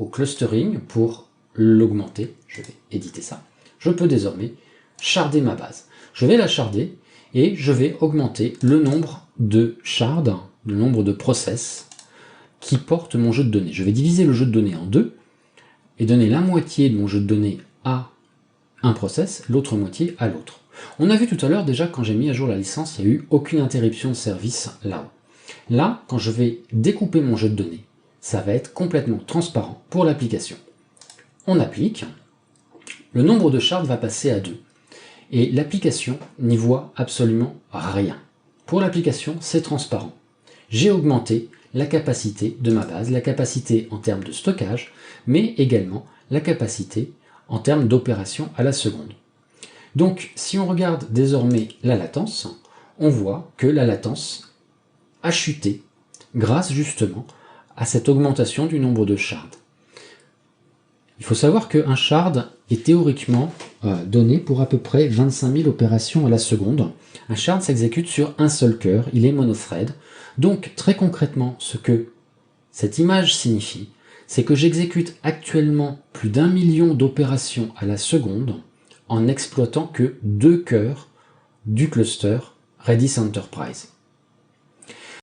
au clustering pour l'augmenter. Je vais éditer ça. Je peux désormais sharder ma base. Je vais la sharder et je vais augmenter le nombre de shards, le nombre de process qui portent mon jeu de données. Je vais diviser le jeu de données en deux et donner la moitié de mon jeu de données à un process, l'autre moitié à l'autre. On a vu tout à l'heure déjà quand j'ai mis à jour la licence, il n'y a eu aucune interruption de service là-haut. Là, quand je vais découper mon jeu de données, ça va être complètement transparent pour l'application. On applique, le nombre de shards va passer à 2. Et l'application n'y voit absolument rien. Pour l'application, c'est transparent. J'ai augmenté la capacité de ma base, la capacité en termes de stockage, mais également la capacité en termes d'opération à la seconde. Donc, si on regarde désormais la latence, on voit que la latence a chuté grâce justement à cette augmentation du nombre de shards. Il faut savoir qu'un shard est théoriquement donné pour à peu près 25 000 opérations à la seconde. Un shard s'exécute sur un seul cœur, il est monothread. Donc très concrètement, ce que cette image signifie, c'est que j'exécute actuellement plus d'1 million d'opérations à la seconde en n'exploitant que 2 cœurs du cluster Redis Enterprise.